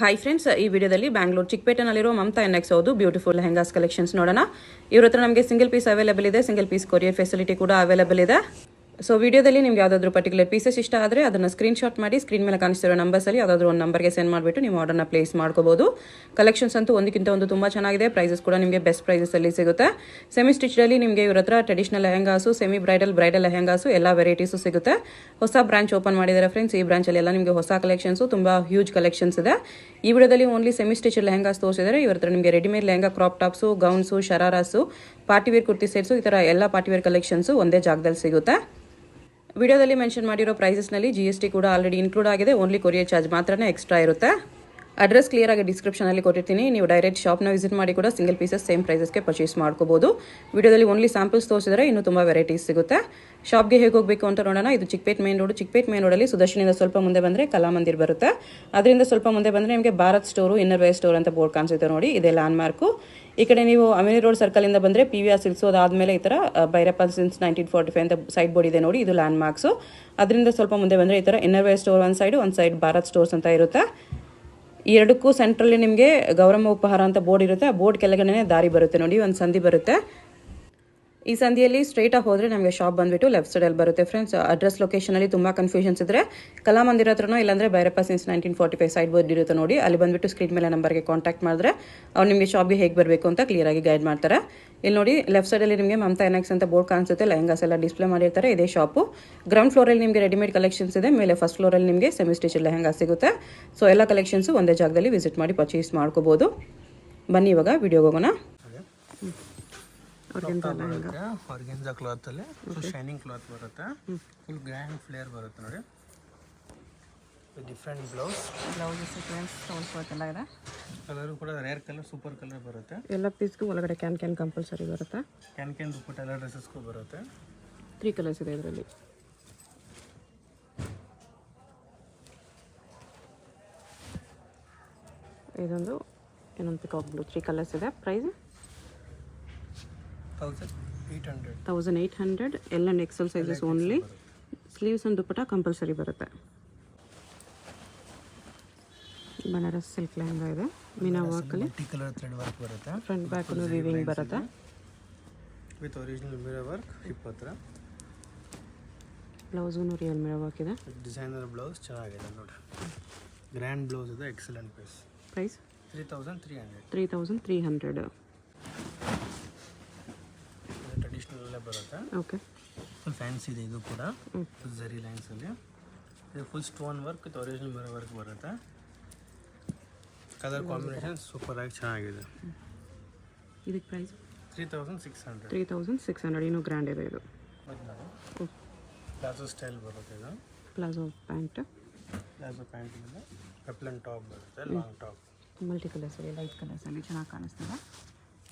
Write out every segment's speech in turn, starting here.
Hi friends, ಈ ವಿಡಿಯೋದಲ್ಲಿ Bangalore ಚಿಕ್ಕಪೇಟೆನಲ್ಲಿರೋ Mamata NX ಹೌದು ಬ್ಯೂಟಿಫುಲ್ ಲೆಹಂಗಾಸ್ ಕಲೆಕ್ಷನ್ಸ್ ನೋಡೋಣ. ಇವ್ರ ಹತ್ರ ನಮಗೆ ಸಿಂಗಲ್ ಪೀಸ್ ಅವೈಲೇಬಲ್ ಇದೆ, ಸಿಂಗಲ್ ಪೀಸ್ ಕೊರಿಯರ್ ಫೆಸಿಲಿಟಿ ಕೂಡ ಅವೈಲೇಬಲ್ ಇದೆ. ಸೊ ವಿಡಿಯೋದಲ್ಲಿ ನಿಮ್ಗೆ ಯಾವುದಾದ್ರೂ ಪರ್ಟಿಕ್ಯುಲರ್ ಪೀಸಸ್ ಇಷ್ಟ ಆದರೆ ಅದನ್ನು ಸ್ಕ್ರೀನ್ಶಾಟ್ ಮಾಡಿ ಸ್ಕ್ರೀನ್ ಮೇಲೆ ಕಾಣಿಸ್ತಿರೋ ನಂಬರ್ಸಲ್ಲಿ ಯಾವುದಾದ್ರೂ ಒಂದು ನಂಬರ್ಗೆ ಸೆಂಡ್ ಮಾಡಿಬಿಟ್ಟು ನೀವು ಆರ್ಡರ್ನ ಪ್ಲೇಸ್ ಮಾಡ್ಕೋಬಹುದು. ಕಲೆಕ್ಷನ್ಸ್ ಅಂತೂ ಒಂದಕ್ಕಿಂತ ಒಂದು ತುಂಬ ಚೆನ್ನಾಗಿದೆ. ಪ್ರೈಸಸ್ ಕೂಡ ನಿಮಗೆ ಬೆಸ್ಟ್ ಪ್ರೈಸಲ್ಲಿ ಸಿಗುತ್ತೆ. ಸೆಮಿ ಸ್ಟಿಚ್ಡಲ್ಲಿ ನಿಮಗೆ ಇವ್ರ ಹತ್ರ traditional lehengas, semi bridal lehengas ಎಲ್ಲ ವೆರೈಟೀಸು ಸಿಗುತ್ತೆ. ಹೊಸ ಬ್ರಾಂಚ್ ಓಪನ್ ಮಾಡಿದ್ದಾರೆ ಫ್ರೆಂಡ್ಸ್. ಈ ಬ್ರಾಂಚಲ್ಲಿ ಎಲ್ಲ ನಿಮಗೆ ಹೊಸ ಕಲೆಕ್ಷನ್ಸು, ತುಂಬ ಹ್ಯೂಜ್ ಕಲೆಕ್ಷನ್ಸ್ ಇದೆ. ಈ ವಿಡಿಯೋದಲ್ಲಿ ಓನ್ಲಿ ಸೆಮಿ ಸ್ಟಿಚ್ ಲೆಹಂಗಾಸ್ ತೋರಿಸಿದ್ದಾರೆ. ಇವ್ರ ಹತ್ರ ನಿಮಗೆ readymade lehenga, crop tops, gowns, shararas, party wear kurti sets, ಈ ಥರ ಎಲ್ಲ ಪಾರ್ಟಿವೇರ್ ಕಲೆಕ್ಷನ್ಸು ಒಂದೇ ಜಾಗದಲ್ಲಿ ಸಿಗುತ್ತೆ. ವಿಡಿಯೋದಲ್ಲಿ ಮೆನ್ಷನ್ ಮಾಡಿರೋ ಪ್ರೈಸಸ್ನಲ್ಲಿ GST ಕೂಡ ಆಲ್ರೆಡಿ ಇನ್ಕ್ಲೂಡ್ ಆಗಿದೆ. ಓನ್ಲಿ ಕೊರಿಯರ್ ಚಾರ್ಜ್ ಮಾತ್ರನೇ ಎಕ್ಸ್ಟ್ರಾ ಇರುತ್ತೆ. ಅಡ್ರೆಸ್ ಕ್ಲಿಯರ್ ಆಗಿ ಡಿಸ್ಕ್ರಿಪ್ಷನಲ್ಲಿ ಕೊಟ್ಟಿರ್ತೀನಿ. ನೀವು ಡೈರೆಕ್ಟ್ ಶಾಪ್ನ ವಿಸಿಟ್ ಮಾಡಿ ಕೂಡ ಸಿಂಗಲ್ ಪೀಸಸ್ ಸೇಮ್ ಪ್ರೈಸಸ್ಗೆ ಪರ್ಚೇಸ್ ಮಾಡ್ಕೋಬಹುದು. ವಿಡಿಯೋದಲ್ಲಿ ಓನ್ಲಿ ಸ್ಯಾಂಪಲ್ಸ್ ತೋರಿಸಿದರೆ ಇನ್ನೂ ತುಂಬ ವೆರೈಟೀಸ್ ಸಿಗುತ್ತೆ. ಶಾಪ್ಗೆ ಹೇಗೆ ಹೋಗಬೇಕು ಅಂತ ನೋಡೋಣ. ಇದು ಚಿಕ್ಕಪೇಟೆ ಮೇನ್ ರೋಡಲ್ಲಿ ಸುದರ್ಶನಿಂದ ಸ್ವಲ್ಪ ಮುಂದೆ ಬಂದರೆ ಕಲಾಮಂದಿರ್ ಬರುತ್ತೆ. ಅದರಿಂದ ಸ್ವಲ್ಪ ಮುಂದೆ ಬಂದರೆ ನಿಮಗೆ Bharat store, inner wear store ಅಂತ ಬೋರ್ಡ್ ಕಾಣಿಸುತ್ತೆ ನೋಡಿ, ಇದೇ ಲ್ಯಾಂಡ್ ಮಾರ್ಕು. ಈ ಕಡೆ ನೀವು ಅಮಿನಿ ರೋಡ್ ಸರ್ಕಲಿಂದ ಬಂದರೆ PVR ಸಿಲ್ಕ್ಸು, ಅದಾದಮೇಲೆ ಈ ಥರ ಭೈರಪ್ಪ ಸಿನ್ಸ್ 1945 ಅಂತ ಸೈಡ್ ಬೋರ್ಡ್ ಇದೆ ನೋಡಿ, ಇದು ಲ್ಯಾಂಡ್ ಮಾರ್ಕ್ಸು. ಅದರಿಂದ ಸ್ವಲ್ಪ ಮುಂದೆ ಬಂದರೆ ಈ ಥರ ಇನ್ನರ್ ವೇರ್ ಸ್ಟೋರ್ ಒಂದು ಸೈಡ್ ಭಾರತ್ ಸ್ಟೋರ್ಸ್ ಅಂತ ಇರುತ್ತೆ. ಈ ಎರಡಕ್ಕೂ ಸೆಂಟ್ರಲ್ಲಿ ನಿಮಗೆ ಗೌರಮ್ಮ ಉಪಹಾರ ಅಂತ ಬೋರ್ಡ್ ಇರುತ್ತೆ. ಆ ಬೋರ್ಡ್ ಕೆಳಗಡೆ ದಾರಿ ಬರುತ್ತೆ ನೋಡಿ, ಒಂದು ಸಂಧಿ ಬರುತ್ತೆ. ಈ ಸಂಧಿಯಲ್ಲಿ ಸ್ಟ್ರೈಟಾಗಿ ಹೋದರೆ ನಮಗೆ ಶಾಪ್ ಬಂದುಬಿಟ್ಟು ಲೆಫ್ಟ್ ಸೈಡಲ್ಲಿ ಬರುತ್ತೆ ಫ್ರೆಂಡ್ಸ್. ಅಡ್ರೆಸ್ ಲೊಕೇಶನಲ್ಲಿ ತುಂಬ ಕನ್ಫ್ಯೂಷನ್ಸ್ ಇದ್ದರೆ ಕಲಾಮಂದಿರ ಹತ್ರನೋ ಇಲ್ಲಾಂದರೆ ಭೈರಪ್ಪ ಸಿನ್ಸ್ 1945 ಸೈಡ್ ಬೋರ್ಡ್ ಇರುತ್ತೆ ನೋಡಿ, ಅಲ್ಲಿ ಬಂದುಬಿಟ್ಟು ಸ್ಕ್ರೀನ್ ಮೇಲೆ ನಂಬರ್ಗೆ ಕಾಂಟ್ಯಾಕ್ಟ್ ಮಾಡಿದ್ರೆ ಅವ್ರು ನಿಮಗೆ ಶಾಪ್ಗೆ ಹೇಗೆ ಬರಬೇಕು ಅಂತ ಕ್ಲಿಯರಾಗಿ ಗೈಡ್ ಮಾಡ್ತಾರೆ. ಇಲ್ಲಿ ನೋಡಿ ಲೆಫ್ಟ್ ಸೈಡಲ್ಲಿ ನಿಮಗೆ ಮಮತಾ ಎನ್ಎಕ್ಸ್ ಅಂತ ಬೋರ್ಡ್ ಕಾಣಿಸುತ್ತೆ. ಲೆಹಂಗಾಸ್ ಎಲ್ಲ ಡಿಸ್ಪ್ಲೇ ಮಾಡಿರ್ತಾರೆ. ಇದೇ ಶಾಪು. ಗ್ರೌಂಡ್ ಫ್ಲೋರಲ್ಲಿ ನಿಮಗೆ ರೆಡಿಮೇಡ್ ಕಲೆಕ್ಷನ್ಸ್ ಇದೆ, ಮೇಲೆ ಫಸ್ಟ್ ಫ್ಲೋರಲ್ಲಿ ನಿಮಗೆ ಸೆಮಿ ಸ್ಟಿಚ್ ಲೆಹಂಗಾ ಸಿಗುತ್ತೆ. ಸೊ ಎಲ್ಲ ಕಲೆಕ್ಷನ್ಸು ಒಂದೇ ಜಾಗದಲ್ಲಿ ವಿಸಿಟ್ ಮಾಡಿ ಪರ್ಚೇಸ್ ಮಾಡ್ಕೋಬೋದು. ಬನ್ನಿ ಇವಾಗ ವಿಡಿಯೋಗೆ ಹೋಗೋಣ. ಆರ್ಗೆನ್ಜಾ ಕ್ಲಾತ್ ಅಲ್ಲಿ ಫುಲ್ ಶೈನಿಂಗ್ ಕ್ಲಾತ್ ಬರುತ್ತೆ, ಫುಲ್ ಗ್ರ್ಯಾಂಡ್ ಫ್ಲೇರ್ ಬರುತ್ತೆ ನೋಡಿ. ಡಿಫ್ರೆಂಟ್ ಬ್ಲೌಸ್ ಎಲ್ಲ ಇದೆ. ಕಲರ್ ಕೂಡ ರೇರ್ ಕಲರ್, ಸೂಪರ್ ಕಲರ್ ಬರುತ್ತೆ. ಎಲ್ಲ ಪೀಸ್ಗೂ ಒಳಗಡೆ ಕ್ಯಾನ್ ಕಂಪಲ್ಸರಿ ಬರುತ್ತೆ. ಕ್ಯಾನ್ ದುಪ್ಪಟ್ಟ ಎಲ್ಲ ಡ್ರೆಸ್ಸಸ್ಗೂ ಬರುತ್ತೆ. 3 ಕಲರ್ಸ್ ಇದೆ ಇದರಲ್ಲಿ. ಇದೊಂದು ಇನ್ನೊಂದು ಪಿಕಾಕ್ ಬ್ಲೂ, 3 ಕಲರ್ಸ್ ಇದೆ. ಪ್ರೈಸ್ 1800. ಎಲ್ಲ Excel sizes only. Sleeves and dupatta compulsory ಬರುತ್ತೆ. ಬನಾರಸ್ ಸಿಲ್ಕ್ ಲೆಹಂಗಾ ಇದೆ, ಮೀನಾ ವರ್ಕಲ್ಲಿ multi colour thread work front. ಫ್ರಂಟ್ ಬ್ಯಾಕ್ ವಿವಿಂಗ್ ಬರುತ್ತೆ with original mirror work. Hip ಹತ್ರ ಬ್ಲೌಸೂ ರಿಯಲ್ ಮಿರರ್ ವರ್ಕ್ ಇದೆ. ಡಿಸೈನರ್ ಬ್ಲೌಸ್ ಚೆನ್ನಾಗಿದೆ ನೋಡಿ, ಗ್ರ್ಯಾಂಡ್ ಬ್ಲೌಸ್ ಇದೆ, ಎಕ್ಸಲೆಂಟ್ ಪೀಸ್. ಪ್ರೈಸ್ 3300. ಟ್ರೆಡಿಷನಲ್ ಬರುತ್ತೆ. ಓಕೆ, ಫುಲ್ ಫ್ಯಾನ್ಸಿ ಇದೆ ಇದು ಕೂಡ. ಝರಿ ಲೈನ್ಸಲ್ಲಿ ಇದು full stone work with original mirror work ಬರುತ್ತೆ. ಕಲರ್ ಕಾಂಬಿನೇಷನ್ ಸೂಪರ್ ಆಗಿ ಚೆನ್ನಾಗಿದೆ. ಇದಕ್ಕೆ ಪ್ರೈಸ್ 3600. ಇನ್ನೂ ಗ್ರ್ಯಾಂಡ್ ಇದೆ ಇದು. ಪ್ಲಾಜೋ ಸ್ಟೈಲ್ ಬರುತ್ತೆ ಇದು. ಪ್ಲಾಜೋ ಪ್ಯಾಂಟ್ ಮೇಲೆ ಪೆಪ್ಲನ್ ಟಾಪ್ ಬರುತ್ತೆ, ಲಾಂಗ್ ಟಾಪ್. ಮಲ್ಟಿ ಕಲರ್ಸಲ್ಲಿ, ಲೈಟ್ ಕಲರ್ಸಲ್ಲಿ ಚೆನ್ನಾಗಿ ಕಾಣಿಸ್ತದೆ.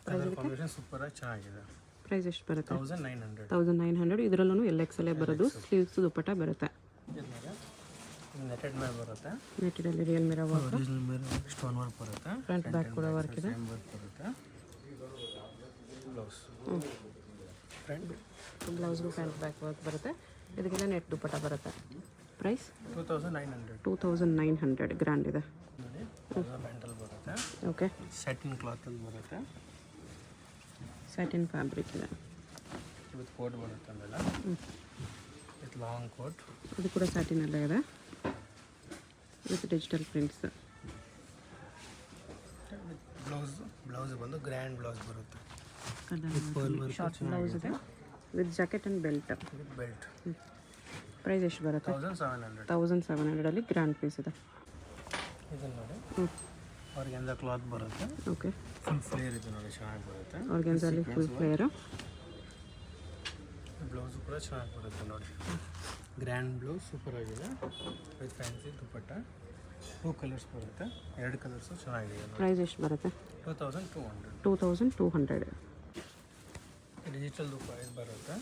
ಕಲರ್ ಕಾಂಬಿನೇಷನ್ ಸೂಪರ್ ಆಗಿ ಚೆನ್ನಾಗಿದೆ. ಪ್ರೈಸ್ ಎಷ್ಟು ಬರುತ್ತೆ? 1900. ಇದರಲ್ಲೂ LXL ಬರೋದು. ಸ್ಲೀವ್ಸ್ ದುಪ್ಪಟ್ಟ ಬರುತ್ತೆ. ನೆಟೆಡ್ ಮೇಲೆ ಬರುತ್ತೆ. ನೆಟೆಡಲ್ಲಿ real mirror work, original mirror stone work front. ಫ್ರಂಟ್ ಬ್ಯಾಕ್ ಕೂಡ ವರ್ಕ್ ಇದೆ. ಬರುತ್ತೆ. ಬ್ಲೌಸ್ ಬ್ಲೌಸ್ಗೂ ಫ್ರಂಟ್ ಬ್ಯಾಕ್ ವರ್ಕ್ ಬರುತ್ತೆ. ಇದಕ್ಕೆಲ್ಲ ನೆಟ್ ದುಪ್ಪಟ್ಟ ಬರುತ್ತೆ. ಪ್ರೈಸ್ 2900. ಗ್ರ್ಯಾಂಡ್ ಇದೆ ನೋಡಿ. ಬ್ಯಾಂಡಲ್ ಬರುತ್ತೆ. ಓಕೆ, ಸ್ಯಾಟಿನ್ ಕ್ಲಾತಲ್ಲಿ ಬರುತ್ತೆ. ಸ್ಯಾಟಿನ್ ಫ್ಯಾಬ್ರಿಕ್ ಇದೆ. ವಿತ್ ಕೋಟ್ ಬರುತ್ತೆ ಆಮೇಲೆ, ವಿತ್ ಲಾಂಗ್ ಕೋಟ್. ಇದು ಕೂಡ ಸ್ಯಾಟಿನಲ್ಲೇ ಇದೆ ವಿತ್ ಡಿಜಿಟಲ್ ಪ್ರಿಂಟ್ಸ್. ಬ್ಲೌಸ್ ಬಂದು ಗ್ರ್ಯಾಂಡ್ ಬ್ಲೌಸ್ ಬರುತ್ತೆ. ಶಾರ್ಟ್ ಬ್ಲೌಸ್ ಇದೆ with jacket and belt. Price ಎಷ್ಟು ಬರುತ್ತೆ? 1700. ಗ್ರ್ಯಾಂಡ್ ಪೀಸ್ ಇದೆ. ಇದನ್ನು ನೋಡಿ, ಆರ್ಗೆನ್ಜಾ ಕ್ಲಾತ್ ಬರುತ್ತೆ. ಓಕೆ, ಫುಲ್ ಫ್ಲೇರ್ ಇದೆ ನೋಡಿ, ಚೆನ್ನಾಗಿ ಬರುತ್ತೆ. ಆರ್ಗೆನ್ಜಾಲಿ ಫುಲ್ ಫ್ಲೇರು. ಬ್ಲೌಸ್ ಕೂಡ ಚೆನ್ನಾಗಿ ಬರುತ್ತೆ ನೋಡಿ, ಗ್ರ್ಯಾಂಡ್ ಬ್ಲೌಸ್ ಸೂಪರ್ ಆಗಿದೆ ವಿತ್ ಫ್ಯಾನ್ಸಿ ದುಪ್ಪಟ್ಟ. 2 ಕಲರ್ಸ್ ಬರುತ್ತೆ, 2 ಕಲರ್ಸು ಚೆನ್ನಾಗಿದೆ. ಪ್ರೈಸ್ ಎಷ್ಟು ಬರುತ್ತೆ? 2200. ಡಿಜಿಟಲ್ ದುಪ್ಪಟ್ಟ ಬರುತ್ತೆ.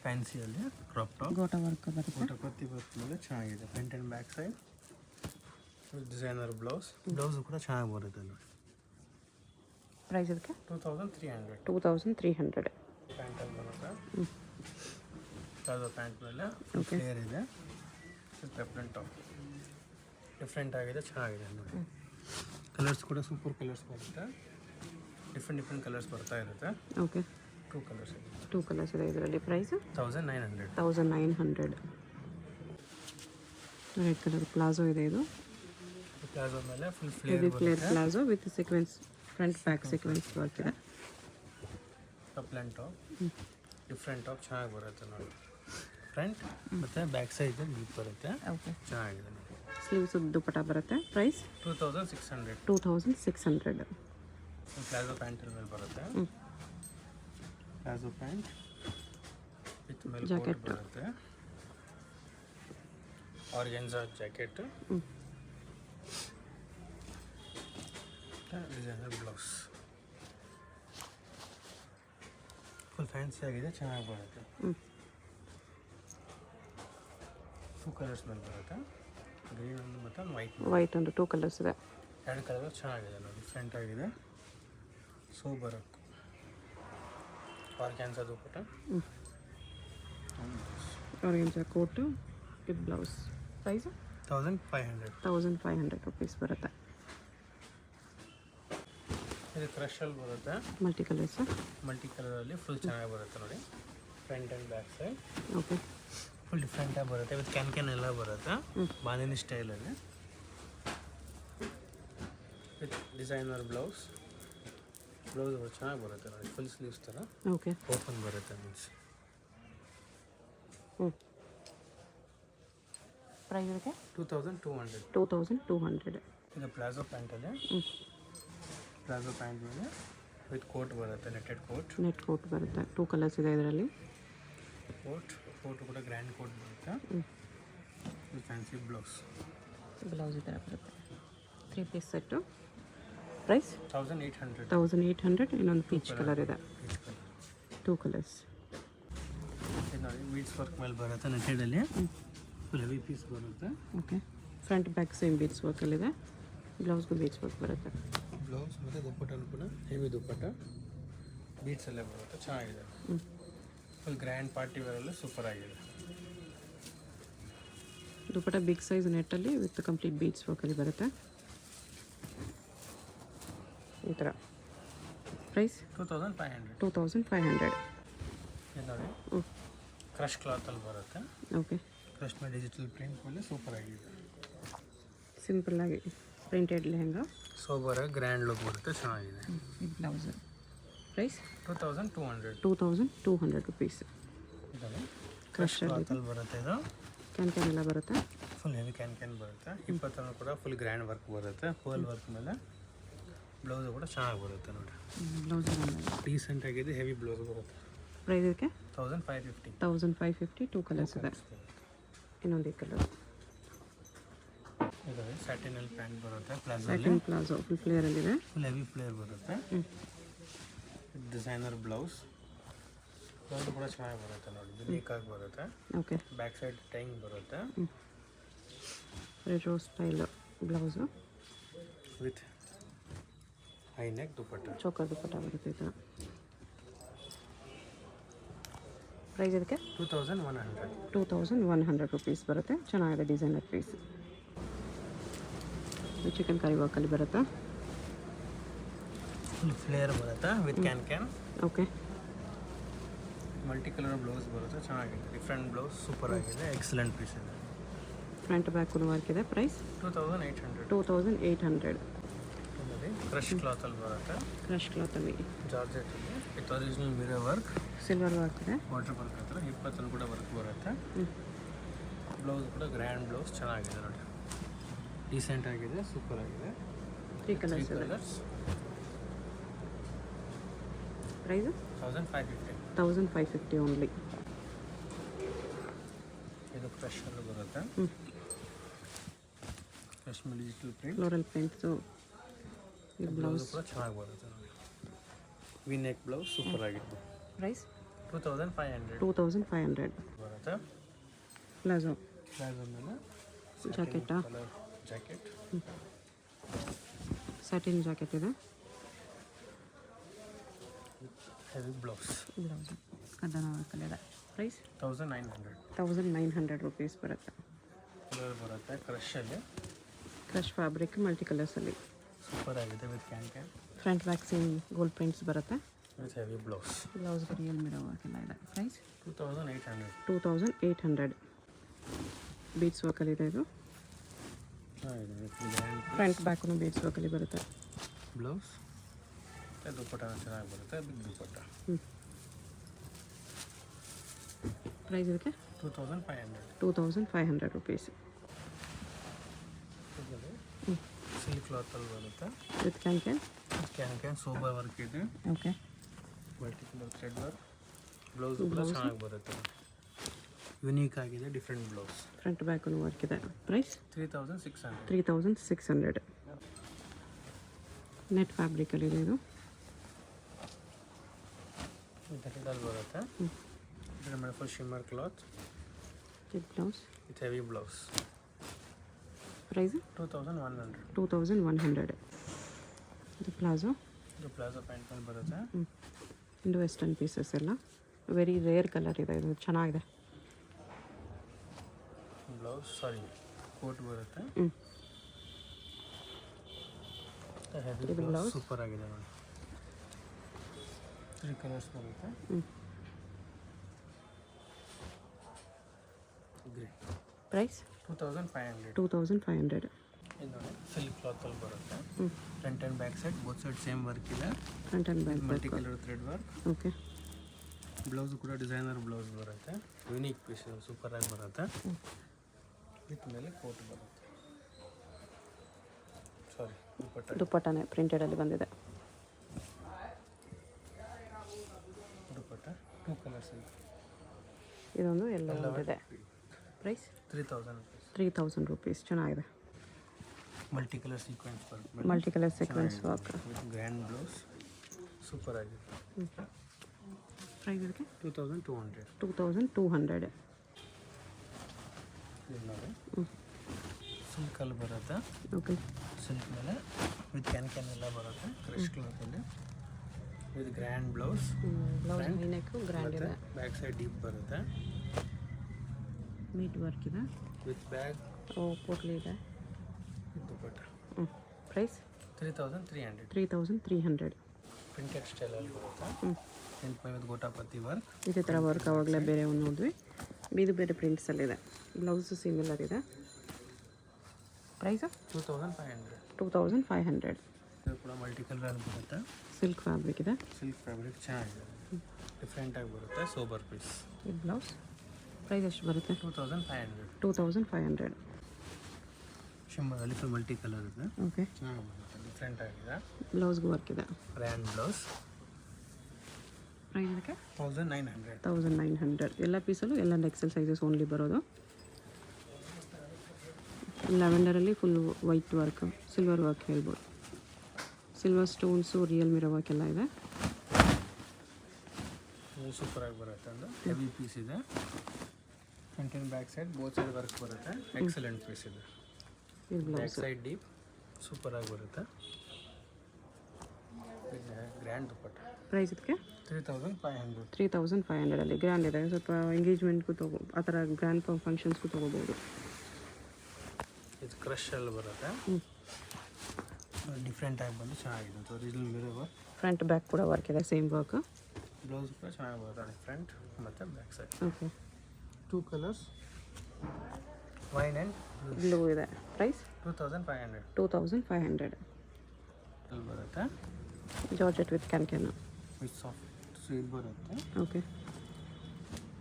ಫ್ಯಾನ್ಸಿಯಲ್ಲಿ ಕ್ರಾಪ್ ಟಾಪ್, ಗೋಟ ವರ್ಕ್ ಬರುತ್ತೆ. ಗೋಟ ಪತ್ತಿ ವರ್ಕ್ ಮೇಲೆ ಚೆನ್ನಾಗಿದೆ. Front and back side designer blouse ಕೂಡ ಚೆನ್ನಾಗಿ ಬರುತ್ತೆ ನೋಡಿ. ಪ್ರೈಸ್ ಇದಕ್ಕೆ 2300. ಪ್ಯಾಂಟಲ್ಲಿ ಬರುತ್ತೆ. ಪ್ಯಾಂಟ್ ಮೇಲೆ ಫ್ಲೇರ್ ಇದೆ. ಪೆಪ್ಲನ್ ಟಾಪ್ ಡಿಫ್ರೆಂಟ್ ಆಗಿದೆ, ಚೆನ್ನಾಗಿದೆ ನೋಡಿ. ಕಲರ್ಸ್ ಕೂಡ ಸೂಪರ್ ಕಲರ್ಸ್ ಬರುತ್ತೆ, ಡಿಫ್ರೆಂಟ್ ಕಲರ್ಸ್ ಬರ್ತಾ ಇರುತ್ತೆ. ಓಕೆ, 2 ಕಲರ್ಸ್ ಇದೆ. 2 ಕಲರ್ಸ್ ಇದೆ ಇದರಲ್ಲಿ. ಪ್ರೈಸ್ 1900. 1900. ರೆಡ್ ಕಲರ್ ಪ್ಲಾಜೋ ಇದೆ ಇದು. ಪ್ಲಾಜೋ ಮೇಲೆ full heavy flare flare palazzo with sequence, front back sequence work ಇದೆ. ಕಪ್ಲನ್ ಟಾಪ್, ಡಿಫ್ರೆಂಟ್ ಟಾಪ್ ಚೆನ್ನಾಗಿ ಬರುತ್ತೆ ನೋಡಿ. ಫ್ರಂಟ್ ಮತ್ತು ಬ್ಯಾಕ್ ಸೈಡ್ ಡೀಪ್ ಬರುತ್ತೆ, ಓಕೆ. ಚೆನ್ನಾಗಿದೆ ನೋಡಿ. ಸ್ಲೀವ್ಸ್ ದುಪಟ್ಟ ಬರುತ್ತೆ. ಪ್ರೈಸ್ 2600. 2600. ಪ್ಲಾಜೋ ಪ್ಯಾಂಟ್ ಮೇಲೆ ಬರುತ್ತೆ. ಪ್ಲಾಜೋ ಪ್ಯಾಂಟ್ ವಿತ್ ಮೇಲೆ Jacket. ಕೋಟ್ ಬರುತ್ತೆ. Organza jacket, designer blouse. Full fancy ಆಗಿದೆ, ಚೆನ್ನಾಗಿ ಬರುತ್ತೆ. 2 ಕಲರ್ಸ್ ಮೇಲೆ ಬರುತ್ತೆ, ಗ್ರೀನ್ ಒಂದು ಮತ್ತು ವೈಟ್ ಒಂದು 2 ಕಲರ್ಸ್ ಇದೆ. 2 ಕಲರ್ ಚೆನ್ನಾಗಿದೆ ನೋಡಿ, ಡಿಫ್ರೆಂಟ್ ಆಗಿದೆ. Super organza dupatta, orange coat with blouse. Price 1500. 1500 rupees ಬರುತ್ತೆ. ಇದು ಕ್ರಶಲ್ಲಿ ಬರುತ್ತೆ, ಮಲ್ಟಿ ಕಲರ್ಸ್. ಮಲ್ಟಿ ಕಲರಲ್ಲಿ ಫುಲ್ ಚೆನ್ನಾಗಿ ಬರುತ್ತೆ ನೋಡಿ. Front and back side okay. Full ಡಿಫ್ರೆಂಟಾಗಿ ಬರುತ್ತೆ, ವಿತ್ ಕ್ಯಾನ್ ಎಲ್ಲ ಬರುತ್ತೆ, ಬಾಂದಿನಿ ಸ್ಟೈಲಲ್ಲಿ ವಿತ್ ಡಿಸೈನರ್ ಬ್ಲೌಸ್. ಬ್ಲೌಸ್ ಚೆನ್ನಾಗಿ ಬರುತ್ತೆ ನೋಡಿ, ಫುಲ್ ಸ್ಲೀವ್ಸ್ ಥರ ಓಕೆ. ಓಪನ್ ಬರುತ್ತೆ ಮೀನ್ಸ್. ಪ್ರೈಸ್ ಇದಕ್ಕೆ 2200. 2200. ಇದು ಪ್ಲಾಜೋ ಪ್ಯಾಂಟಲ್ಲಿ, ಪ್ಲಾಜೋ ಪ್ಯಾಂಟ್ ಮೇಲೆ ವಿತ್ ಕೋಟ್ ಬರುತ್ತೆ, ನೆಟ್ಟೆಡ್ ಕೋಟ್. ನೆಟ್ ಕೋಟ್ ಬರುತ್ತೆ. 2 ಕಲರ್ಸ್ ಇದೆ ಇದರಲ್ಲಿ. ಕೋಟ್ ಕೂಡ ಗ್ರ್ಯಾಂಡ್ ಕೋಟ್ ಬರುತ್ತೆ, ವಿತ್ ಫ್ಯಾನ್ಸಿ ಬ್ಲೌಸ್. ಬ್ಲೌಸ್ ಈ ಥರ ಬರುತ್ತೆ. 3 ಪೀಸ್ ಸೆಟ್ಟು. ಪ್ರೈಸ್ 1800. 1800. ಇನ್ನೊಂದು ಪೀಚ್ ಕಲರ್ ಇದೆ. 2 ಕಲರ್ಸ್. ಇದು ನೋಡಿ ಬೀಡ್ಸ್ ವರ್ಕ್ ಮೇಲೆ ಬರುತ್ತೆ, ನೆಟ್ಟೆಡಲ್ಲಿ ಫುಲ್ ಹೆವಿ ಪೀಸ್ ಬರುತ್ತೆ. Okay. Front back same beads ವರ್ಕಲ್ಲಿದೆ. ಬ್ಲೌಸ್ಗೂ ಬೀಡ್ಸ್ ವರ್ಕ್ ಬರುತ್ತೆ. ಬ್ಲೌಸ್ ಮತ್ತು ದುಪ್ಪಟ್ಟನು ಕೂಡ ಹೆವಿ ದುಪ್ಪಟ್ಟ, ಬೀಡ್ಸಲ್ಲೇ ಬರುತ್ತೆ, ಚೆನ್ನಾಗಿದೆ. ಫುಲ್ ಗ್ರ್ಯಾಂಡ್ ಪಾರ್ಟಿ ವೇರಲ್ಲಿ ಸೂಪರ್ ಆಗಿದೆ. ದುಪಟ್ಟ ಬಿಗ್ ಸೈಜ್ ನೆಟ್ಟಲ್ಲಿ ವಿತ್ ಕಂಪ್ಲೀಟ್ ಬೀಡ್ಸ್ ವರ್ಕಲ್ಲಿ ಬರುತ್ತೆ ಈ ಥರ. ಪ್ರೈಸ್ 2500. 2500. ಇದು ನೋಡಿ ಕ್ರಶ್ ಕ್ಲಾತಲ್ಲಿ ಬರುತ್ತೆ. ಓಕೆ. ಕ್ರಶ್ ಮೇಲೆ ಡಿಜಿಟಲ್ ಪ್ರಿಂಟ್ ಮೇಲೆ ಸೂಪರ್ ಆಗಿದೆ. ಸಿಂಪಲ್ಲಾಗಿ printed lehenga. Sober grand look ಬರುತ್ತೆ, ಚೆನ್ನಾಗಿದೆ. With blouse. ಪ್ರೈಸ್ 2200. 2200 ರುಪೀಸ್. ಇದನ್ನು ಕ್ರಶ್ ಕ್ಲಾತಲ್ಲಿ ಬರುತ್ತೆ, ಇದು ಕ್ಯಾನ್ ಎಲ್ಲ ಬರುತ್ತೆ. ಫುಲ್ ಹೆವಿ ಕ್ಯಾನ್ ಬರುತ್ತೆ. 20 ಕೂಡ ಫುಲ್ ಗ್ರ್ಯಾಂಡ್ ವರ್ಕ್ ಬರುತ್ತೆ, ಪರ್ಲ್ ವರ್ಕ್ ಮೇಲೆ. ಬ್ಲೌಸ್ ಕೂಡ ಚೆನ್ನಾಗಿ ಬರುತ್ತೆ ನೋಡಿ, ಬ್ಲೌಸ್ ಡೀಸೆಂಟ್ ಆಗಿದೆ, ಹೆವಿ ಬ್ಲೌಸ್ ಬರುತ್ತೆ. ಪ್ರೈಸ್ ಇದಕ್ಕೆ 1550. 1550. 2 ಕಲರ್ಸ್ ಇದೆ. ಇನ್ನೊಂದು ಕಲರ್. ಇದು ಸ್ಯಾಟಿನಲ್ಲಿ ಪ್ಯಾಂಟ್ ಬರುತ್ತೆ, ಪ್ಲಾಜೋ ಸ್ಯಾಟಿನ್ ಪ್ಲಾಜೋ ಫುಲ್ ಫ್ಲೇರಲ್ಲಿದೆ. ಫುಲ್ ಹೆವಿ ಫ್ಲೇರ್ ಬರುತ್ತೆ. ಡಿಸೈನರ್ ಬ್ಲೌಸ್ ಕೂಡ ಚೆನ್ನಾಗಿ ಬರುತ್ತೆ ನೋಡಿ, ಯುನೀಕ್ ಆಗಿ ಬರುತ್ತೆ. ಓಕೆ. ಬ್ಯಾಕ್ ಸೈಡ್ ಟೈಂಗ್ ಬರುತ್ತೆ, retro style blouse with high neck dupatta. Choker dupatta ಬರುತ್ತೆ ಈ ಥರ. ಪ್ರೈಸ್ ಇದಕ್ಕೆ 2100. 2100 ರುಪೀಸ್ ಬರುತ್ತೆ. ಚೆನ್ನಾಗಿದೆ ಡಿಸೈನರ್ ಪೀಸ್. ಚಿಕನ್ ಕರಿ ವರ್ಕಲ್ಲಿ ಬರುತ್ತೆ. ಫುಲ್ ಫ್ಲೇರ್ ಬರುತ್ತೆ with can. Okay. Multi colour blouse ಬರುತ್ತೆ, ಚೆನ್ನಾಗಿದೆ. ಡಿಫ್ರೆಂಟ್ ಬ್ಲೌಸ್ ಸೂಪರ್ ಆಗಿದೆ, ಎಕ್ಸಲೆಂಟ್ ಪೀಸ್ ಇದೆ. ಫ್ರಂಟ್ ಬ್ಯಾಕ್ ವರ್ಕ್ ಇದೆ. ಪ್ರೈಸ್ 2800. 2800. ಕ್ರಶ್ ಕ್ಲಾತಲ್ಲಿ ಬರುತ್ತೆ, ಕ್ರಶ್ ಕ್ಲಾತಲ್ಲಿ ಜಾರ್ಜೆಟ್ ಇದೆ with original mirror work, silver work ಇದೆ. ವಾಟರ್ ವರ್ಕ್ ಹತ್ರ 20 ಕೂಡ ವರ್ಕ್ ಬರುತ್ತೆ. ಬ್ಲೌಸ್ ಕೂಡ ಗ್ರ್ಯಾಂಡ್ ಬ್ಲೌಸ್, ಚೆನ್ನಾಗಿದೆ ನೋಡಿ, ಡೀಸೆಂಟ್ ಆಗಿದೆ, ಸೂಪರ್ ಆಗಿದೆ. 3 ಕಲರ್ಸ್ ಇದೆ. ಪ್ರೈಸ್ 1550. 1550 ಓನ್ಲಿ. ಇದು ಕ್ರಶ್ ಅಲ್ಲಿ ಬರುತ್ತೆ, ಕ್ರಶ್ ಮೇಲೆ digital print, floral prints. Blouse blouse ಕೂಡ ಚೆನ್ನಾಗಿ ಬರುತ್ತೆ ನೋಡಿ, ವಿ ನೆಕ್ ಬ್ಲೌಸ್ ಸೂಪರ್ ಆಗಿತ್ತು. ಪ್ರೈಸ್ 2500 2500. ಬರುತ್ತೆ. ಪ್ಲಾಜೋ ಪ್ಲಾಜೋ ಮೇಲೆ ಜಾಕೆಟಾ? ಕಲರ್ ಜಾಕೆಟ್, ಸ್ಯಾಟಿನ್ ಜಾಕೆಟ್ ಇದೆ. ಹೆವಿ ಬ್ಲೌಸ್, ಬ್ಲೌಸ್ ಕದನ ವರ್ಕಲ್ಲಿದೆ. ಪ್ರೈಸ್ 1900. 1900 ರುಪೀಸ್ ಬರುತ್ತೆ. ಕಲರ್ ಬರುತ್ತೆ ಕ್ರಶಲ್ಲಿ, ಕ್ರಶ್ ಫ್ಯಾಬ್ರಿಕ್ ಮಲ್ಟಿ ಕಲರ್ಸಲ್ಲಿ. ಸೂಪರ್ ಆಗಿದೆ with can front back same gold prints ಬರುತ್ತೆ. With heavy blouse. ಬ್ಲೌಸ್ಗೆ ರಿಯಲ್ ಮಿರರ್ ವರ್ಕ್ ಎಲ್ಲ ಇದೆ. ಪ್ರೈಸ್ 2800. 2800. ಬೀಡ್ಸ್ ವರ್ಕಲ್ಲಿದೆ ಇದು. ಫ್ರಂಟ್ ಬ್ಯಾಕು ಬೀಡ್ಸ್ ವರ್ಕಲ್ಲಿ ಬರುತ್ತೆ. ಬ್ಲೌಸ್ ದುಪ್ಪಟ್ಟ ಚೆನ್ನಾಗಿ ಬರುತ್ತೆ. ಬಿಗ್ ದುಪ್ಪಟ್ಟ. ಪ್ರೈಸ್ ಇದಕ್ಕೆ 2500. 2500 rupees. ಸಿಲ್ಕ್ ಕ್ಲಾತಲ್ಲಿ ಬರುತ್ತೆ. ವಿತ್ ಕ್ಯಾನ್ ಸೋಬರ್ ವರ್ಕ್ ಇದೆ. Okay. Multi colour thread work. Blouse ಕೂಡ ಚೆನ್ನಾಗಿ ಬರುತ್ತೆ. ಯುನೀಕ್ ಆಗಿದೆ, different blouse. Front back work ಇದೆ. ಪ್ರೈಸ್ 3600. 3600. ನೆಟ್ ಫ್ಯಾಬ್ರಿಕಲ್ಲಿದೆ ಇದು. ಇದರಲ್ಲಿ ಬರುತ್ತೆ. ಇದರ ಮೇಲೆ full shimmer cloth with blouse. With heavy blouse. Price 2100. 2100. ಇದು ಪ್ಲಾಜೋ. ಇದು ಪ್ಲಾಜೋ ಪ್ಯಾಂಟ್ ಮೇಲೆ ಬರುತ್ತೆ. ಇಂಡೋ ವೆಸ್ಟರ್ನ್ ಪೀಸಸ್ ಎಲ್ಲ ವೆರಿ ರೇರ್ ಕಲರ್ ಇದೆ. ಇದು ಚೆನ್ನಾಗಿದೆ. ಬ್ಲೌಸ್ ಕೋಟ್ ಬರುತ್ತೆ. ಹೆವಿ ಬ್ಲೌಸ್ ಸೂಪರ್ ಆಗಿದೆ ನೋಡಿ. 3 ಕಲರ್ಸ್ ಬರುತ್ತೆ. ಗ್ರೀನ್. ಪ್ರೈಸ್ 2500. 2500. ಇದು ನೋಡಿ ಸಿಲ್ಕ್ ಕ್ಲಾತಲ್ಲಿ ಬರುತ್ತೆ. Front and back side both side same work ಇದೆ. Front and back multi colour thread work. Okay. Blouse ಕೂಡ ಡಿಸೈನರ್ ಬ್ಲೌಸ್ ಬರುತ್ತೆ. ಯುನೀಕ್ ಪೀಸ್ ಸೂಪರ್ ಆಗಿ ಬರುತ್ತೆ. ವಿತ್ ಮೇಲೆ ಕೋಟ್ ಬರುತ್ತೆ. ದುಪ್ಪಟ್ಟನೇ ಪ್ರಿಂಟೆಡಲ್ಲಿ ಬಂದಿದೆ. ದುಪ್ಪಟ್ಟ 2 ಕಲರ್ಸ್ ಇದೆ. ಇದೊಂದು ಎಲ್ಲ ಇದೆ. ಪ್ರೈಸ್ 3000. 3000 rupees. ಚೆನ್ನಾಗಿದೆ. ಮಲ್ಟಿ ಕಲರ್ ಸೀಕ್ವೆನ್ಸ್ ಬರುತ್ತೆ. Multi colour sequins work. Grand blouse super ಆಗಿದೆ. ಪ್ರೈಸ್ ಇದಕ್ಕೆ 2200. 2200. ಇದು ನೋಡಿ ಸಿಲ್ಕಲ್ಲಿ ಬರುತ್ತೆ. ಓಕೆ. ಸಿಲ್ಕ್ ಮೇಲೆ ವಿತ್ ಕ್ಯಾನ್ ಎಲ್ಲ ಬರುತ್ತೆ. ಕ್ರಶ್ ಕ್ಲಾತಲ್ಲಿ with grand blouse. Blouse neck grand ಇದೆ. ಬ್ಯಾಕ್ ಸೈಡ್ ಡೀಪ್ ಬರುತ್ತೆ. ಮೀಟ್ ವರ್ಕ್ ಇದೆ. ವಿತ್ ಬ್ಯಾಗ್ ಪೋಟ್ಲಿ ಇದೆ. ದುಪ್ಪಟ್ಟ. ಪ್ರೈಸ್ 3300. 3300. ಪ್ರಿಂಟೆಡ್ ಸ್ಟೈಲಲ್ಲಿ ಬರುತ್ತೆ. ಪ್ರಿಂಟ್ ಮೇಲೆ ಗೋಟಾಪತಿ ವರ್ಕ್. ಇದೇ ಥರ ವರ್ಕ್ ಆವಾಗಲೇ ಬೇರೆ ಒಂದು ನೋಡಿದ್ವಿ. ಇದು ಬೇರೆ ಪ್ರಿಂಟ್ಸಲ್ಲಿದೆ. ಬ್ಲೌಸು ಸಿಮಿಲರ್ ಇದೆ. ಪ್ರೈಸು 2500. 2500. ಇದು ಕೂಡ ಮಲ್ಟಿ ಕಲರಲ್ಲಿ ಬರುತ್ತೆ. ಸಿಲ್ಕ್ ಫ್ಯಾಬ್ರಿಕ್ ಇದೆ. ಸಿಲ್ಕ್ ಫ್ಯಾಬ್ರಿಕ್ ಚೆನ್ನಾಗಿದೆ. ಡಿಫ್ರೆಂಟಾಗಿ ಬರುತ್ತೆ. Sober piece. ಇದು ಬ್ಲೌಸ್. ಪ್ರೈಸ್ ಎಷ್ಟು ಬರುತ್ತೆ? 2500. 2500. ಶಿಮ್ಮರಲ್ಲಿ ಫುಲ್ ಮಲ್ಟಿ ಕಲರ್ ಇದೆ. ಓಕೆ. ಚೆನ್ನಾಗಿ ಬರುತ್ತೆ. ಡಿಫ್ರೆಂಟ್ ಆಗಿದೆ. ಬ್ಲೌಸ್ಗೂ ವರ್ಕ್ ಇದೆ. Grand blouse. ಪ್ರೈಸ್ ಇದಕ್ಕೆ 1900. 1900. ಎಲ್ಲ ಪೀಸಲ್ಲೂ ಎಲ್ಲ ಎಕ್ಸೆಲ್ ಸೈಜಸ್ ಓನ್ಲಿ ಬರೋದು. ಲ್ಯಾವೆಂಡರಲ್ಲಿ full white work, silver work ಹೇಳ್ಬೋದು. Silver stones, real mirror work ಎಲ್ಲ ಇದೆ. ಇದು ಸೂಪರಾಗಿ ಬರುತ್ತೆ. ಒಂದು ಹೆವಿ ಪೀಸ್ ಇದೆ. Front and back side both side work ಬರುತ್ತೆ. ಎಕ್ಸಲೆಂಟ್ ಪೀಸ್ ಇದೆ. ಇದು ಬ್ಯಾಕ್ ಬ್ಲೌಸ್. ಸೈಡ್ ಡೀಪ್ ಸೂಪರಾಗಿ ಬರುತ್ತೆ. ಗ್ರ್ಯಾಂಡ್ ದುಪ್ಪಟ್ಟ. ಪ್ರೈಸ್ ಇದಕ್ಕೆ 3500. 3500 ಗ್ರ್ಯಾಂಡ್ ಇದೆ. ಸ್ವಲ್ಪ ಎಂಗೇಜ್ಮೆಂಟ್ಗೂ ಆ ಥರ ಗ್ರ್ಯಾಂಡ್ ಫಂಕ್ಷನ್ಸ್ಗೂ ತೊಗೋಬೋದು. ಇದು ಕ್ರಶಲ್ಲಿ ಬರುತ್ತೆ. ಡಿಫ್ರೆಂಟ್ ಆಗಿ ಬಂದು ಚೆನ್ನಾಗಿದೆ. Original mirror work. Front back ಕೂಡ ವರ್ಕ್ ಇದೆ. Same work. ಬ್ಲೌಸ್ ಕೂಡ ಚೆನ್ನಾಗಿ ಬರುತ್ತೆ. ಫ್ರಂಟ್ ಮತ್ತು back side. Okay. 2 colours wine and blue ಇದೆ. ಪ್ರೈಸ್ 2500. 2500. ಅಲ್ಲಿ ಬರುತ್ತೆ. ಜಾರ್ಜೆಟ್ ವಿತ್ ಕ್ಯಾನ್ ವಿತ್ ಸಾಫ್ಟ್ ಸ್ವೀಟ್ ಬರುತ್ತೆ. ಓಕೆ.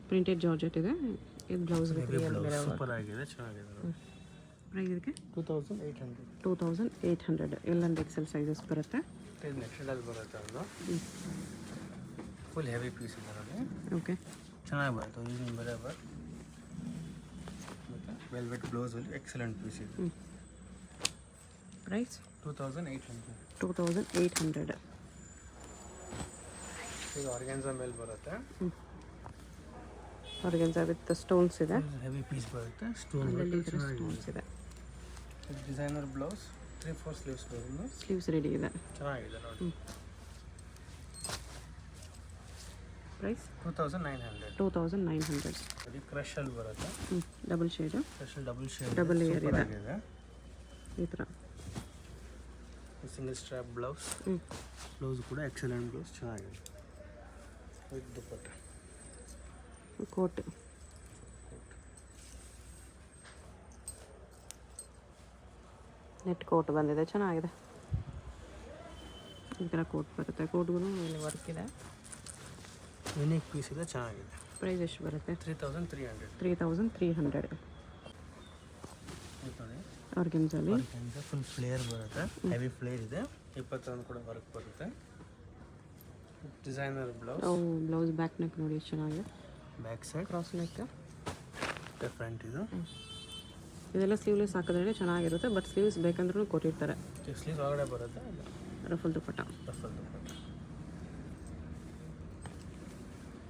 ಪ್ರಿಂಟೆಡ್ ಜಾರ್ಜೆಟ್ ಇದೆ. ಇದು blouse with real mirror work. Super ಆಗಿದೆ, ಚೆನ್ನಾಗಿದೆ. ಪ್ರೈಸ್ ಇದಕ್ಕೆ 2800. 2800. ಎಲ್ಲೊಂದು ಎಕ್ಸೆಲ್ ಸೈಜಸ್ ಬರುತ್ತೆ. ಇದು ನೆಕ್ಸ್ಟಲ್ಲಿ ಬರುತ್ತೆ. ಅದು ಫುಲ್ ಹೆವಿ ಪೀಸ್ ಇದರಲ್ಲಿ. ಓಕೆ. ಚೆನ್ನಾಗಿ ಬರುತ್ತೆ. ಒರಿಜಿನಲ್ ಮಿರರ್ ವರ್ಕ್ ಮತ್ತು ವೆಲ್ವೆಟ್ ಬ್ಲೌಸಲ್ಲಿ ಎಕ್ಸಲೆಂಟ್ ಪೀಸ್ ಇದೆ. ಪ್ರೈಸ್ 2800. 2800. ಇದು ಆರ್ಗ್ಯಾನ್ಸಾ ಮೇಲೆ ಬರುತ್ತೆ. ಆರ್ಗನ್ಸಾ ವಿತ್ ಸ್ಟೋನ್ಸ್ ಇದೆ. ಹೆವಿ ಪೀಸ್ ಬರುತ್ತೆ. ಸ್ಟೋನ್ ಸ್ಟೋನ್ಸ್ ಇದೆ. ಡಿಸೈನರ್ ಬ್ಲೌಸ್ 3/4 ಸ್ಲೀವ್ಸ್ ಬರುತ್ತೆ. ಸ್ಲೀವ್ಸ್ ರೆಡಿ ಇದೆ. ಚೆನ್ನಾಗಿದೆ ನೋಡಿ. ಪ್ರೈಸ್ 2900. 2900. ಇದು ಕ್ರಶಲ್ಲಿ ಬರುತ್ತೆ. Double shade. ಕ್ರಶಲ್ಲಿ ಡಬಲ್ ಶೇಡ್ ಡಬಲ್ ಲೇಯರ್ ಇದೆ. ಇದೆ. ಈ ಥರ ಸಿಂಗಲ್ ಸ್ಟ್ರಾಪ್ ಬ್ಲೌಸ್. ಬ್ಲೌಸ್ ಕೂಡ ಎಕ್ಸಲೆಂಟ್ ಬ್ಲೌಸ್, ಚೆನ್ನಾಗಿದೆ with dupatta. Coat net coat ಬಂದಿದೆ, ಚೆನ್ನಾಗಿದೆ. ಈ ಥರ ಕೋಟ್ ಬರುತ್ತೆ. ಕೋಟ್ಗೂ ಇಲ್ಲಿ ವರ್ಕ್ ಇದೆ. ಯುನೀಕ್ ಪೀಸ್ ಇದೆ, ಚೆನ್ನಾಗಿದೆ. ಪ್ರೈಸ್ ಎಷ್ಟು ಬರುತ್ತೆ? 3300. 3300. ನೋಡಿ ಆರ್ಗೆನ್ಸಲ್ಲಿ ಫುಲ್ ಫ್ಲೇರ್ ಬರುತ್ತೆ, ಹೆವಿ ಫ್ಲೇರ್ ಇದೆ. 21 ಕೂಡ ವರ್ಕ್ ಬರುತ್ತೆ. Designer blouse. Blouse back neck ನೋಡಿ ಎಷ್ಟು ಚೆನ್ನಾಗಿದೆ. Back side cross neck, front ಇದು. ಇದೆಲ್ಲ ಸ್ಲೀವ್ಲೆಸ್ ಹಾಕಿದ್ರೆ ಚೆನ್ನಾಗಿರುತ್ತೆ, ಬಟ್ ಸ್ಲೀವ್ಸ್ ಬೇಕಂದ್ರೂ ಕೊಟ್ಟಿರ್ತಾರೆ. ಸ್ಲೀವ್ ಒಳಗಡೆ ಬರುತ್ತೆ. Ruffle dupatta. Ruffle dupatta.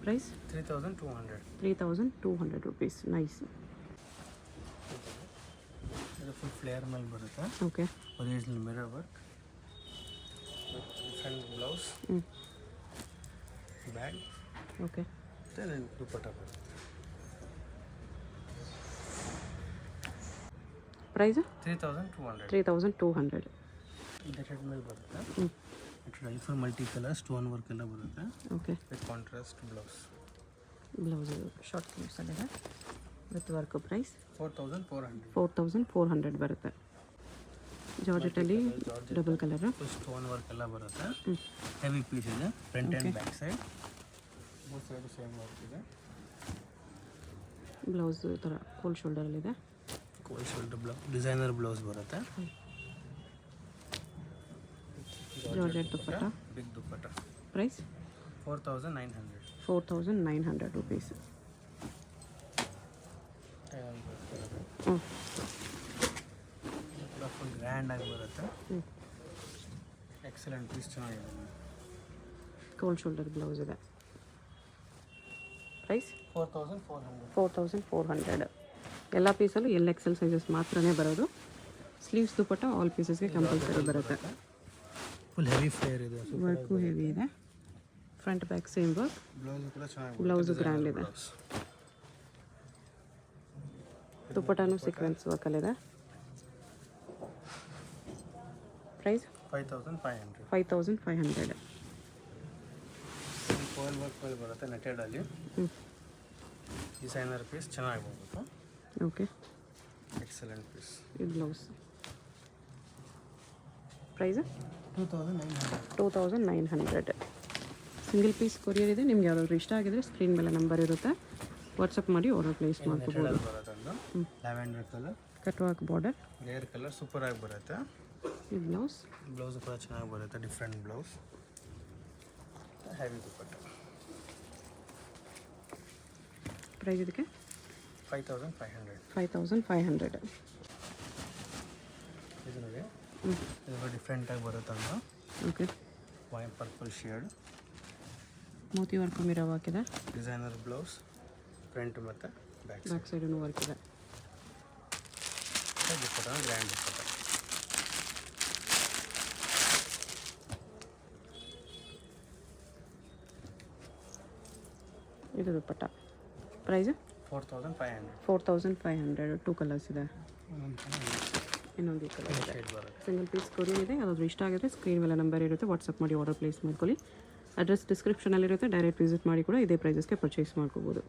Price 3200. 3200 rupees. Nice. ಇದು ಫುಲ್ ಫ್ಲೇರ್ ಮೇಲೆ ಬರುತ್ತೆ. Okay. Original mirror work. Front blouse, bag, okay. ಮತ್ತು ದುಪ್ಪಟ್ಟ ಬರುತ್ತೆ. ಪ್ರೈಸ್ 3200. 3200. ನೆಟೆಡ್ ಮೇಲೆ ಬರುತ್ತೆ. Netted full multi colour stone work ಎಲ್ಲ ಬರುತ್ತೆ. Okay. With contrast blouse. Blouse short ಸ್ಲೀವ್ಸಲ್ಲಿದೆ ವಿತ್ ವರ್ಕ್. ಪ್ರೈಸ್ 4400. 4400 ಬರುತ್ತೆ. ಜಾರ್ಜೆಟಲ್ಲಿ double colour, full stone work ಎಲ್ಲ ಬರುತ್ತೆ. ಹೆವಿ ಪೀಸ್ ಇದೆ. ಫ್ರಂಟ್ ಆ್ಯಂಡ್ ಬ್ಯಾಕ್ ಸೈಡ್ ಮೂರು ಸೈಡು ಸೇಮ್ ವರ್ಕ್ ಇದೆ. ಬ್ಲೌಸ್ ಈ ಥರ ಫುಲ್ ಶೋಲ್ಡರಲ್ಲಿದೆ. ಕೋಲ್ ಶೋಲ್ಡರ್ ಬ್ಲೌಸ್, ಡಿಸೈನರ್ ಬ್ಲೌಸ್ ಬರುತ್ತೆ. ಜಾರ್ಜೆಟ್ ದುಪ್ಪಟ್ಟ. ಬಿಗ್ ದುಪ್ಪಟ್ಟ. ಪ್ರೈಸ್ 4900. 4900 ರುಪೀಸ್. ಫುಲ್ ಗ್ರ್ಯಾಂಡ್ ಆಗಿ ಬರುತ್ತೆ. ಎಕ್ಸಲೆಂಟ್ ಪೀಸ್, ಚೆನ್ನಾಗಿದೆ. ಕೋಲ್ ಶೋಲ್ಡರ್ ಬ್ಲೌಸ್ ಇದೆ. ಪ್ರೈಸ್ 4400. 4400. ಎಲ್ಲ ಪೀಸಲ್ಲೂ XL ಸೈಜಸ್ ಮಾತ್ರನೇ ಬರೋದು. ಸ್ಲೀವ್ಸ್ ದುಪ್ಪಟ್ಟ ಆಲ್ ಪೀಸಸ್ಗೆ ಕಂಪಲ್ಸರಿ ಬರುತ್ತೆ. ಫುಲ್ ಹೆವಿ ಫ್ಲೇರ್ ಇದೆ. ವರ್ಕು ಹೆವಿ ಇದೆ. Front back same work. Blouse ಕೂಡ ಚೆನ್ನಾಗಿದೆ. ಬ್ಲೌಸು ಗ್ರ್ಯಾಂಡ್ ಇದೆ. ದುಪ್ಪಟ್ಟನೂ ಸೀಕ್ವೆನ್ಸ್ ವರ್ಕಲ್ಲಿದೆ. ಪ್ರೈಸ್ 5500. 5500. ಫಾಲ್ ವರ್ಕ್ ಮೇಲೆ ಬರುತ್ತೆ ನೆಟೆಡಲ್ಲಿ. ಡಿಸೈನರ್ ಪೀಸ್, ಚೆನ್ನಾಗಿ ಬರುತ್ತೆ. ಓಕೆ. Excellent piece. ಇದು blouse. Price 2900. 2900. Single piece courier ಇದೆ. ನಿಮ್ಗೆ ಯಾವ್ದಾದ್ರು ಇಷ್ಟ ಆಗಿದ್ರೆ ಸ್ಕ್ರೀನ್ ಮೇಲೆ ನಂಬರ್ ಇರುತ್ತೆ, ವಾಟ್ಸಪ್ ಮಾಡಿ ಆರ್ಡರ್ ಪ್ಲೇಸ್ ಮಾಡ್ಕೋಬೋದು. ನೆಟೆಡಲ್ಲಿ ಬರುತ್ತೆ ಒಂದು lavender colour, cutwork border. Rare colour, super ಆಗಿ ಬರುತ್ತೆ. ಈ ಬ್ಲೌಸ್. ಬ್ಲೌಸ್ ಕೂಡ ಚೆನ್ನಾಗಿ ಬರುತ್ತೆ, different blouse. Heavy dupatta. Price ಇದಕ್ಕೆ 5500. 5500. ಇದು ನೋಡಿ, ಇದು ಡಿಫ್ರೆಂಟಾಗಿ ಬರುತ್ತೆ ಅಂತ. Okay. Wine purple shade. Moti work mirror ಹಾಕಿದೆ. ಡಿಸೈನರ್ ಬ್ಲೌಸ್, ಫ್ರಂಟ್ ಮತ್ತು ಬ್ಯಾಕ್ ಸೈಡೂ ವರ್ಕ್ ಇದೆ. ದುಪ್ಪಟ್ಟ ಗ್ರ್ಯಾಂಡ್ ದುಪ್ಪಟ್ಟ. ಇದು ದುಪ್ಪಟ್ಟ. ಪ್ರೈಸ್ 4500. 4500. 2 ಕಲರ್ಸ್ ಇದೆ. ಇನ್ನೊಂದು ಈ ಕಲರ್ ಇದೆ. ಸಿಂಗಲ್ ಪೀಸ್ ಕೊರಿಯರ್ ಇದೆ. ಯಾವ್ದಾದ್ರು ಇಷ್ಟ ಆಗಿದ್ರೆ ಸ್ಕ್ರೀನ್ ಮೇಲೆ ನಂಬರ್ ಇರುತ್ತೆ, ವಾಟ್ಸಪ್ ಮಾಡಿ ಆರ್ಡರ್ ಪ್ಲೇಸ್ ಮಾಡ್ಕೊಳ್ಳಿ. ಅಡ್ರೆಸ್ ಡಿಸ್ಕ್ರಿಪ್ಷನಲ್ಲಿರುತ್ತೆ. ಡೈರೆಕ್ಟ್ ವಿಸಿಟ್ ಮಾಡಿ ಕೂಡ ಇದೇ ಪ್ರೈಸಸ್ಗೆ ಪರ್ಚೇಸ್ ಮಾಡ್ಕೋಬೋದು.